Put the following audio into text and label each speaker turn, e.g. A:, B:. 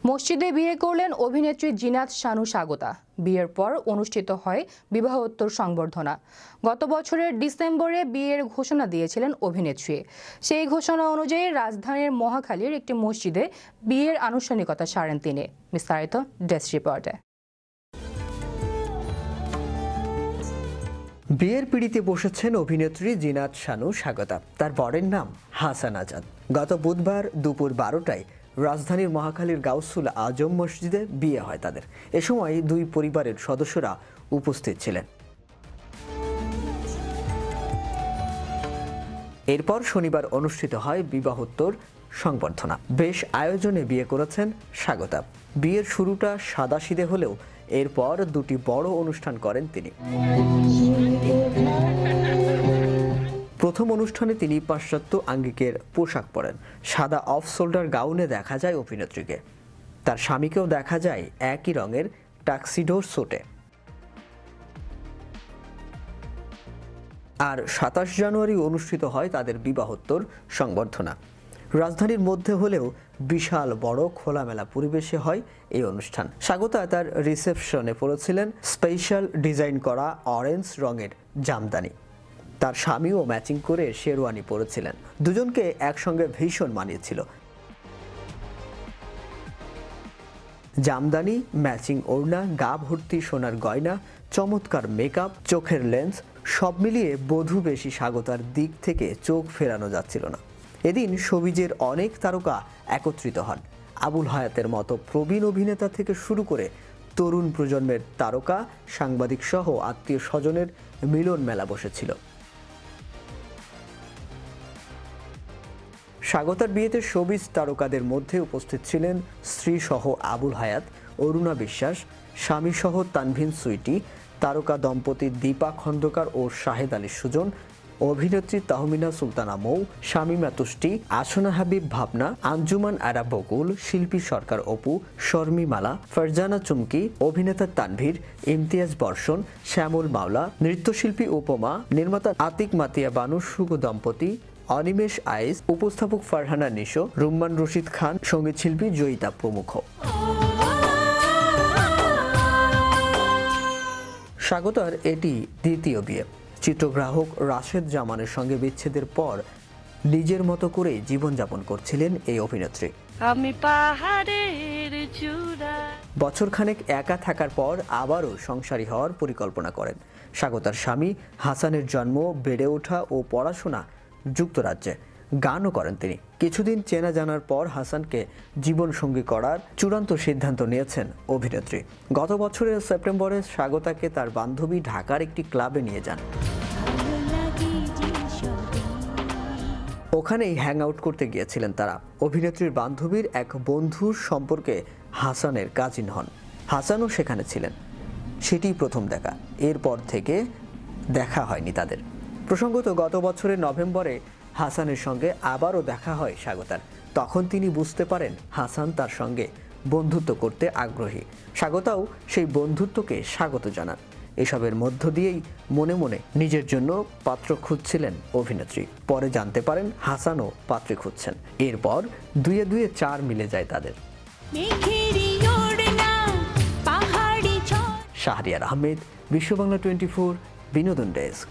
A: মসজিদে বিয়ে করলেন অভিনেত্রী জিনাত শানু স্বাগতা। বিয়ের পর অনুষ্ঠিত হয় বিবাহোত্তর সংবর্ধনা। গত বছরের ডিসেম্বরে বিয়ের ঘোষণা দিয়েছিলেন অভিনেত্রী। সেই ঘোষণা অনুযায়ী রাজধানীর মহাখালীর একটি মসজিদে বিয়ের আনুষ্ঠানিকতা সারেন তিনি। বিস্তারিত ডেস্ক রিপোর্টে।
B: বিয়ের পিঁড়িতে বসেছেন অভিনেত্রী জিনাত শানু স্বাগতা। তার বরের নাম হাসান আজাদ। গত বুধবার দুপুর 12টায় রাজধানীর মহাখালীর গাউসুল আজম মসজিদে বিয়ে হয় তাদের। এ সময় দুই পরিবারের সদস্যরা উপস্থিত ছিলেন। এরপর শনিবার অনুষ্ঠিত হয় বিবাহোত্তর সংবর্ধনা। বেশ আয়োজনে বিয়ে করেছেন স্বাগতা। বিয়ের শুরুটা সাদাসিধে হলেও এরপর দুটি বড় অনুষ্ঠান করেন তিনি। প্রথম অনুষ্ঠানে তিনি পাশ্চাত্য আঙ্গিকের পোশাক পরেন। সাদা অফ শোল্ডার গাউনে দেখা যায় অভিনেত্রীকে। তার স্বামীকেও দেখা যায় একই রঙের টাক্সিডো স্যুটে। আর 27 জানুয়ারি অনুষ্ঠিত হয় তাদের বিবাহোত্তর সংবর্ধনা। রাজধানীর মধ্যে হলেও বিশাল বড় খোলামেলা পরিবেশে হয় এই অনুষ্ঠান। স্বাগতা তার রিসেপশনে পরেছিলেন স্পেশাল ডিজাইন করা অরেঞ্জ রঙের জামদানি। তার স্বামীও ম্যাচিং করে শেরওয়ানি পরেছিলেন। দুজনকে একসঙ্গে ভীষণ মানিয়েছিল। জামদানি, ম্যাচিং ওড়না, গা ভর্তি সোনার গয়না, চমৎকার মেকআপ, চোখের লেন্স, সব মিলিয়ে বধূ বেশি স্বাগতার দিক থেকে চোখ ফেরানো যাচ্ছিল না। এদিন শোবিজের অনেক তারকা একত্রিত হন। আবুল হায়াতের মতো প্রবীণ অভিনেতা থেকে শুরু করে তরুণ প্রজন্মের তারকা, সাংবাদিক সহ আত্মীয় স্বজনের মিলন মেলা বসেছিল। স্বাগতার বিয়েতে শোবিজ তারকাদের মধ্যে উপস্থিত ছিলেন স্ত্রী সহ আবুল হায়াত, অরুণা বিশ্বাস, স্বামী সহ তানভিন সুইটি, তারকা দম্পতি দীপা খন্দকার ও শাহেদ আলী সুজন, অভিনেত্রী তাহমিনা সুলতানা মৌ, শামীমা তুষ্টি, আসনা হাবিব ভাবনা, আঞ্জুমান আরা বকুল, শিল্পী সরকার অপু, শর্মী মালা, ফারজানা চুমকি, অভিনেতা তানভীর, ইমতিয়াজ বর্ষণ, শ্যামল মাওলা, নৃত্যশিল্পী উপমা, নির্মাতা আতিক মাতিয়া বানু শুভ দম্পতি, অনিমেষ আইস, উপস্থাপক ফারহানা নিশো, রুম্মান রশিদ খান, সঙ্গীত শিল্পী জয়িতা প্রমুখ। স্বাগতার এটি দ্বিতীয় বিয়ে। চিত্রগ্রাহক রাশেদ জামানের সঙ্গে বিচ্ছেদের পর নিজের মতো করে জীবনযাপন করছিলেন এই অভিনেত্রী।
C: আমি পাহাড়ের চূড়া।
B: বছরখানেক একা থাকার পর আবারও সংসারী হওয়ার পরিকল্পনা করেন। স্বাগতার স্বামী হাসানের জন্ম, বেড়ে ওঠা ও পড়াশোনা যুক্তরাজ্যে। গানও করেন তিনি। কিছুদিন চেনা জানার পর হাসানকে জীবনসঙ্গী করার চূড়ান্ত সিদ্ধান্ত নিয়েছেন অভিনেত্রী। গত বছরের সেপ্টেম্বরে স্বাগতাকে তার বান্ধবী ঢাকার একটি ক্লাবে নিয়ে যান। ওখানেই হ্যাং আউট করতে গিয়েছিলেন তারা। অভিনেত্রীর বান্ধবীর এক বন্ধুর সম্পর্কে হাসানের কাজিন হন। হাসানও সেখানে ছিলেন। সেটি প্রথম দেখা। এরপর থেকে দেখা হয়নি তাদের। প্রসঙ্গত গত বছরের নভেম্বরে হাসানের সঙ্গে আবারও দেখা হয় স্বাগতার। তখন তিনি বুঝতে পারেন হাসান তার সঙ্গে বন্ধুত্ব করতে আগ্রহী। স্বাগতাও সেই বন্ধুত্বকে স্বাগত জানান। এসবের মধ্য দিয়েই মনে মনে নিজের জন্য পাত্র খুঁজছিলেন অভিনেত্রী। পরে জানতে পারেন হাসানও পাত্রী খুঁজছেন। এরপর দুয়ে দুয়ে 4 মিলে যায় তাদের। শাহরিয়ার আহমেদ, বিশ্ব বাংলা 24, বিনোদন ডেস্ক।